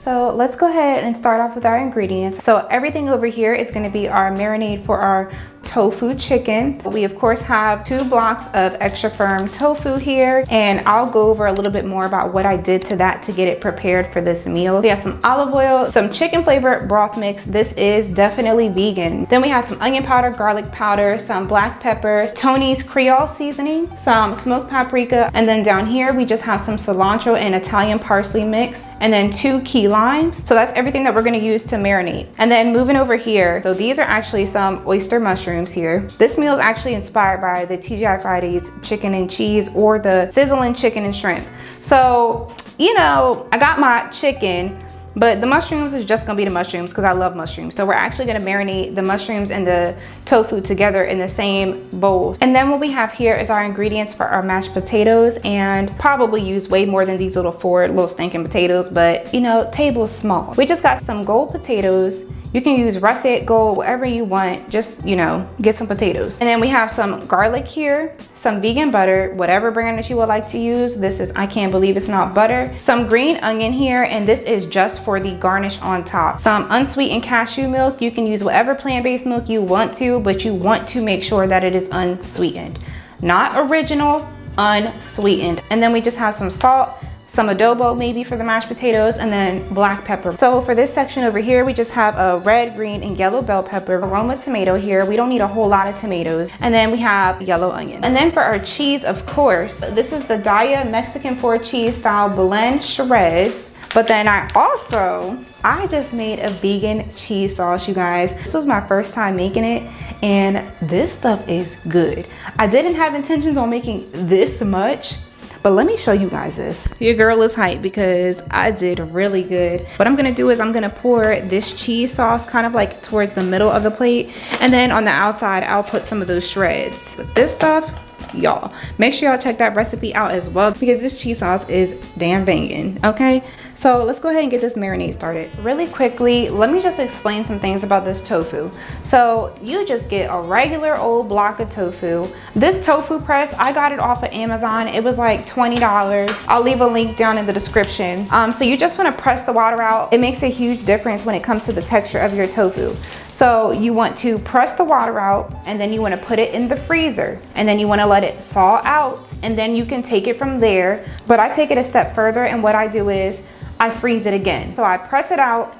So let's go ahead and start off with our ingredients. So everything over here is going to be our marinade for our tofu chicken. We of course have 2 blocks of extra firm tofu here, and I'll go over a little bit more about what I did to that to get it prepared for this meal. We have some olive oil, some chicken flavored broth mix. This is definitely vegan. Then we have some onion powder, garlic powder, some black pepper, Tony's Creole seasoning, some smoked paprika, and then down here we just have some cilantro and Italian parsley mix, and then 2 key limes. So that's everything that we're going to use to marinate. And then moving over here, so these are actually some oyster mushrooms here. This meal is actually inspired by the TGI Fridays chicken and cheese or the Sizzling chicken and shrimp. So, you know, I got my chicken, but the mushrooms is just gonna be the mushrooms because I love mushrooms. So we're actually gonna marinate the mushrooms and the tofu together in the same bowl. And then what we have here is our ingredients for our mashed potatoes, and probably use way more than these little 4 little stinking potatoes, but you know, table is small. We just got some gold potatoes. You can use russet, gold, whatever you want, just, you know, get some potatoes. And then we have some garlic here, some vegan butter, whatever brand that you would like to use. This is, I can't believe it's not butter. Some green onion here, and this is just for the garnish on top. Some unsweetened cashew milk. You can use whatever plant-based milk you want to, but you want to make sure that it is unsweetened. Not original, unsweetened. And then we just have some salt, some adobo maybe for the mashed potatoes, and then black pepper. So for this section over here, we just have a red, green, and yellow bell pepper, aroma tomato here. We don't need a whole lot of tomatoes. And then we have yellow onion. And then for our cheese, of course, this is the Daiya Mexican 4 cheese style blend shreds. But then I just made a vegan cheese sauce, you guys. This was my first time making it, and this stuff is good. I didn't have intentions on making this much, but let me show you guys this. Your girl is hyped because I did really good. What I'm gonna do is I'm gonna pour this cheese sauce kind of like towards the middle of the plate, and then on the outside I'll put some of those shreds. But this stuff, y'all, make sure y'all check that recipe out as well, because this cheese sauce is damn banging, okay? So let's go ahead and get this marinade started. Really quickly, let me just explain some things about this tofu. So you just get a regular old block of tofu. This tofu press, I got it off of Amazon. It was like $20. I'll leave a link down in the description. So you just wanna press the water out. It makes a huge difference when it comes to the texture of your tofu. So you want to press the water out, and then you want to put it in the freezer, and then you want to let it thaw out, and then you can take it from there. But I take it a step further, and what I do is I freeze it again. So I press it out,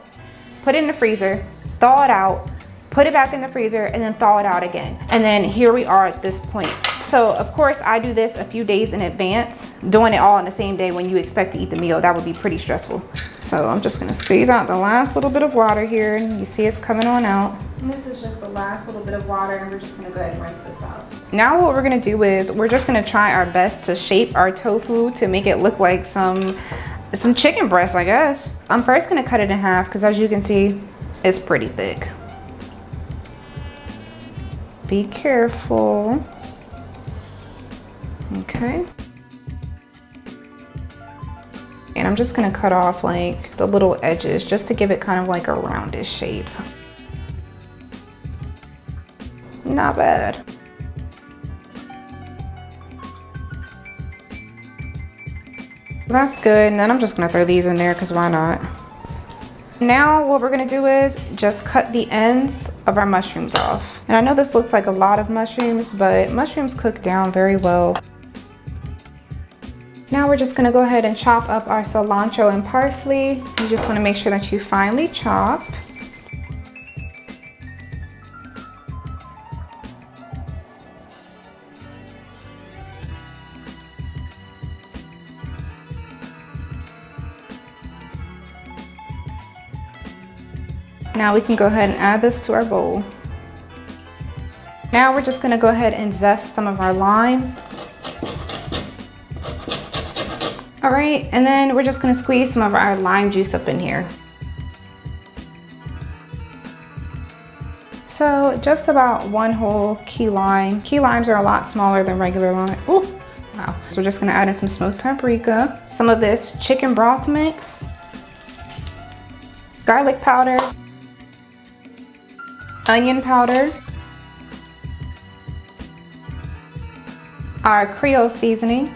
put it in the freezer, thaw it out, put it back in the freezer, and then thaw it out again. And then here we are at this point. So of course I do this a few days in advance. Doing it all on the same day when you expect to eat the meal, that would be pretty stressful. So I'm just gonna squeeze out the last little bit of water here. You see it's coming on out. And this is just the last little bit of water, and we're just gonna go ahead and rinse this out. Now what we're gonna do is we're just gonna try our best to shape our tofu to make it look like some chicken breast, I guess. I'm first gonna cut it in half because as you can see, it's pretty thick. Be careful. Okay. And I'm just gonna cut off like the little edges just to give it kind of like a roundish shape. Not bad. That's good, and then I'm just gonna throw these in there because why not? Now what we're gonna do is just cut the ends of our mushrooms off. And I know this looks like a lot of mushrooms, but mushrooms cook down very well. Now we're just gonna go ahead and chop up our cilantro and parsley. You just wanna make sure that you finely chop. Now we can go ahead and add this to our bowl. Now we're just gonna go ahead and zest some of our lime. All right, and then we're just gonna squeeze some of our lime juice up in here. So just about 1 whole key lime. Key limes are a lot smaller than regular lime. Ooh, wow. So we're just gonna add in some smoked paprika, some of this chicken broth mix, garlic powder, onion powder, our Creole seasoning,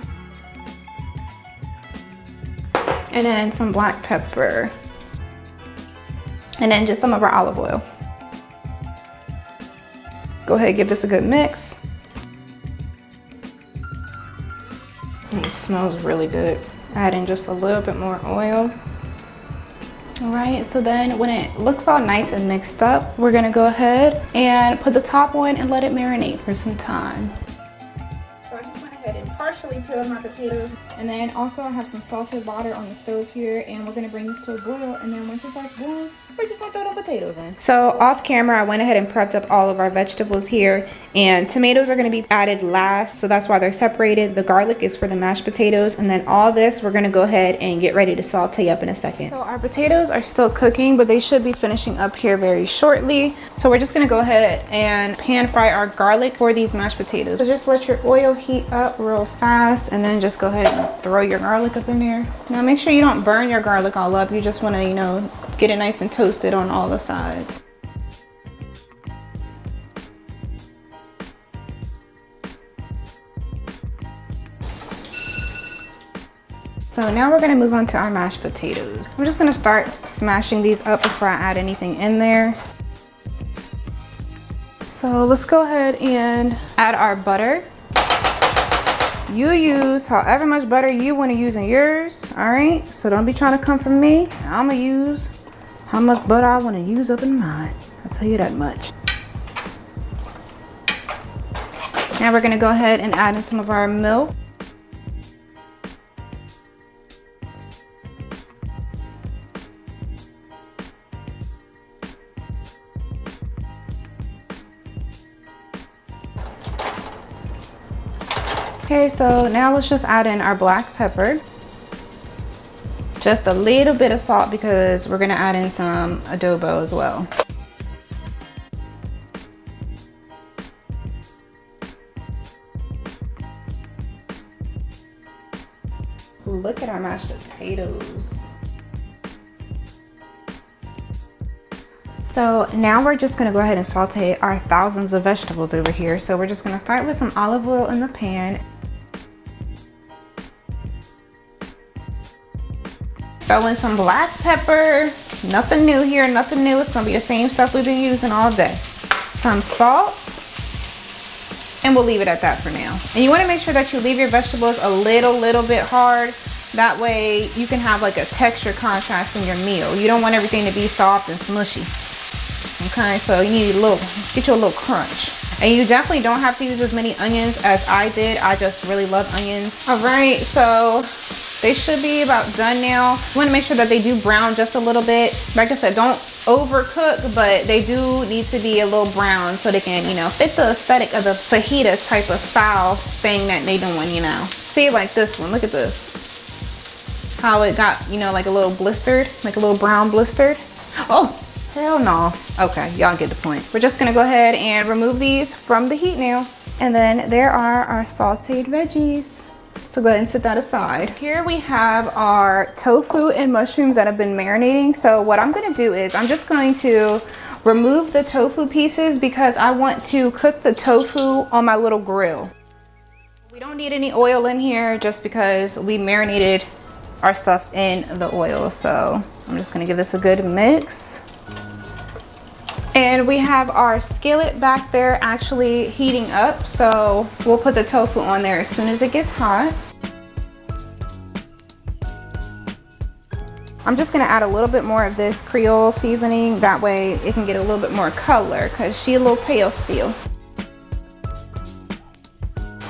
and then some black pepper. And then just some of our olive oil. Go ahead and give this a good mix. And it smells really good. Add in just a little bit more oil. All right, so then when it looks all nice and mixed up, we're gonna go ahead and put the top on and let it marinate for some time. So I just went ahead and partially peeled my potatoes. And then also I have some salted water on the stove here, and we're gonna bring this to a boil. And then once it starts boiling, we're just gonna throw the potatoes in. So off camera, I went ahead and prepped up all of our vegetables here, and tomatoes are gonna be added last, so that's why they're separated. The garlic is for the mashed potatoes, and then all this we're gonna go ahead and get ready to saute up in a second. So our potatoes are still cooking, but they should be finishing up here very shortly. So we're just gonna go ahead and pan fry our garlic for these mashed potatoes. So just let your oil heat up real fast, and then just go ahead and throw your garlic up in there. Now make sure you don't burn your garlic all up. You just wanna, you know, get it nice and toasted on all the sides. So now we're gonna move on to our mashed potatoes. I'm just gonna start smashing these up before I add anything in there. So let's go ahead and add our butter. You use however much butter you want to use in yours, all right? So don't be trying to come from me. I'm gonna use how much butter I want to use up in mine. I'll tell you that much. Now we're gonna go ahead and add in some of our milk. Okay, so now let's just add in our black pepper. Just a little bit of salt because we're gonna add in some adobo as well. Look at our mashed potatoes. So now we're just gonna go ahead and saute our thousands of vegetables over here. So we're just gonna start with some olive oil in the pan. Throw in some black pepper. Nothing new here, nothing new. It's gonna be the same stuff we've been using all day. Some salt, and we'll leave it at that for now. And you wanna make sure that you leave your vegetables a little bit hard. That way you can have like a texture contrast in your meal. You don't want everything to be soft and smushy. Okay, so you need get you a little crunch. And you definitely don't have to use as many onions as I did. I just really love onions. All right, so they should be about done now. You wanna make sure that they do brown just a little bit. Like I said, don't overcook, but they do need to be a little brown so they can, you know, fit the aesthetic of the fajita type of style thing that they doing, you know. See, like this one, look at this. How it got, you know, like a little blistered, like a little brown blistered. Oh, hell no. Okay, y'all get the point. We're just gonna go ahead and remove these from the heat now. And then there are our sauteed veggies. So go ahead and set that aside. Here we have our tofu and mushrooms that have been marinating. So what I'm gonna do is I'm just going to remove the tofu pieces because I want to cook the tofu on my little grill. We don't need any oil in here just because we marinated our stuff in the oil. So I'm just gonna give this a good mix. And we have our skillet back there actually heating up. So we'll put the tofu on there as soon as it gets hot. I'm just gonna add a little bit more of this Creole seasoning. That way it can get a little bit more color because she's a little pale still.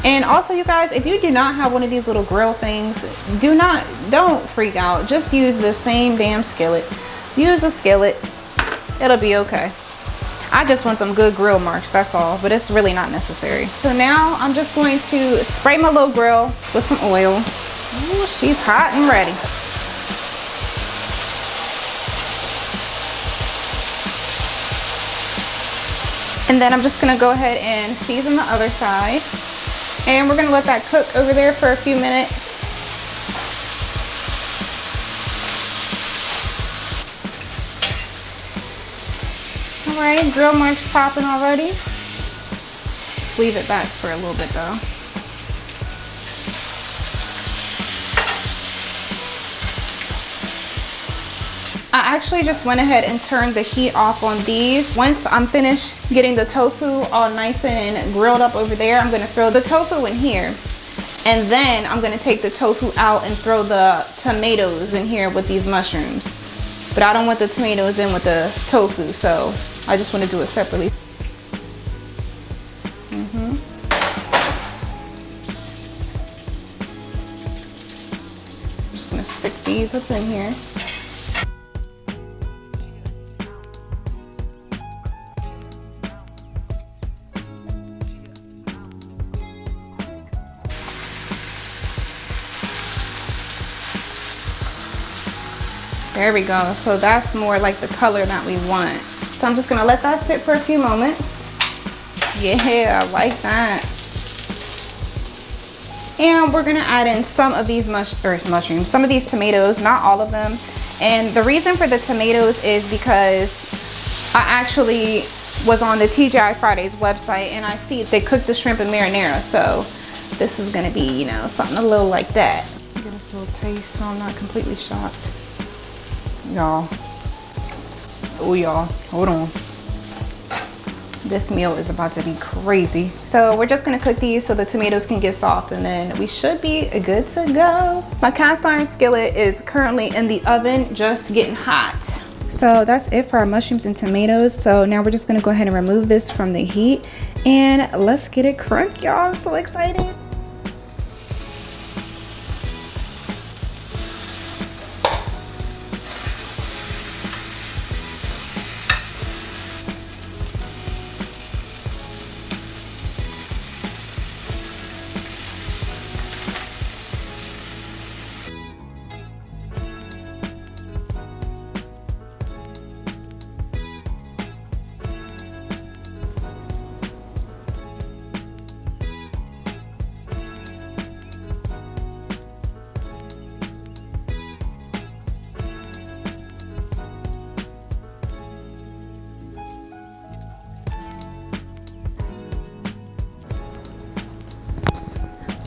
And also you guys, if you do not have one of these little grill things, don't freak out. Just use the same damn skillet. Use a skillet, it'll be okay. I just want them good grill marks, that's all, but it's really not necessary. So now I'm just going to spray my little grill with some oil. Ooh, she's hot and ready. And then I'm just gonna go ahead and season the other side. And we're gonna let that cook over there for a few minutes. All right, grill marks popping already. Just leave it back for a little bit though. I actually just went ahead and turned the heat off on these. Once I'm finished getting the tofu all nice and grilled up over there, I'm gonna throw the tofu in here. And then I'm gonna take the tofu out and throw the tomatoes in here with these mushrooms. But I don't want the tomatoes in with the tofu, so I just wanna do it separately. I'm just gonna stick these up in here. There we go. So that's more like the color that we want. So I'm just gonna let that sit for a few moments. Yeah, I like that. And we're gonna add in some of these mushrooms, some of these tomatoes, not all of them. And the reason for the tomatoes is because I actually was on the TGI Fridays website and I see they cook the shrimp in marinara. So this is gonna be, you know, something a little like that. Get us a little taste so I'm not completely shocked. Y'all, oh y'all, hold on. This meal is about to be crazy. So we're just gonna cook these so the tomatoes can get soft and then we should be good to go. My cast iron skillet is currently in the oven, just getting hot. So that's it for our mushrooms and tomatoes. So now we're just gonna go ahead and remove this from the heat and let's get it crunk, y'all. I'm so excited.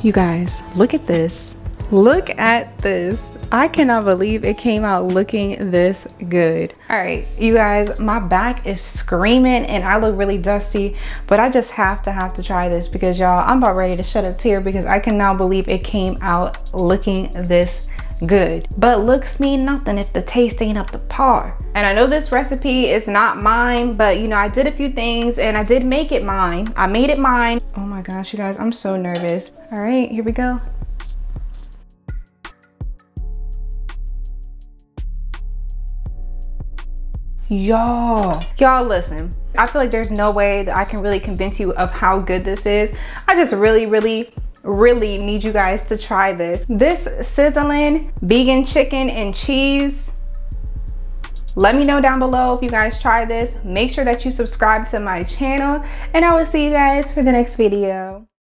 You guys, look at this. Look at this. I cannot believe it came out looking this good. All right, you guys, my back is screaming and I look really dusty, but I just have to try this because y'all, I'm about ready to shed a tear because I cannot believe it came out looking this good. But looks mean nothing if the taste ain't up to par. And I know this recipe is not mine, but you know, I did a few things and I did make it mine. I made it mine. Oh my gosh, you guys, I'm so nervous. All right, here we go. Y'all listen, I feel like there's no way that I can really convince you of how good this is. I just really need you guys to try this. This sizzling vegan chicken and cheese. Let me know down below if you guys try this. Make sure that you subscribe to my channel and I will see you guys for the next video.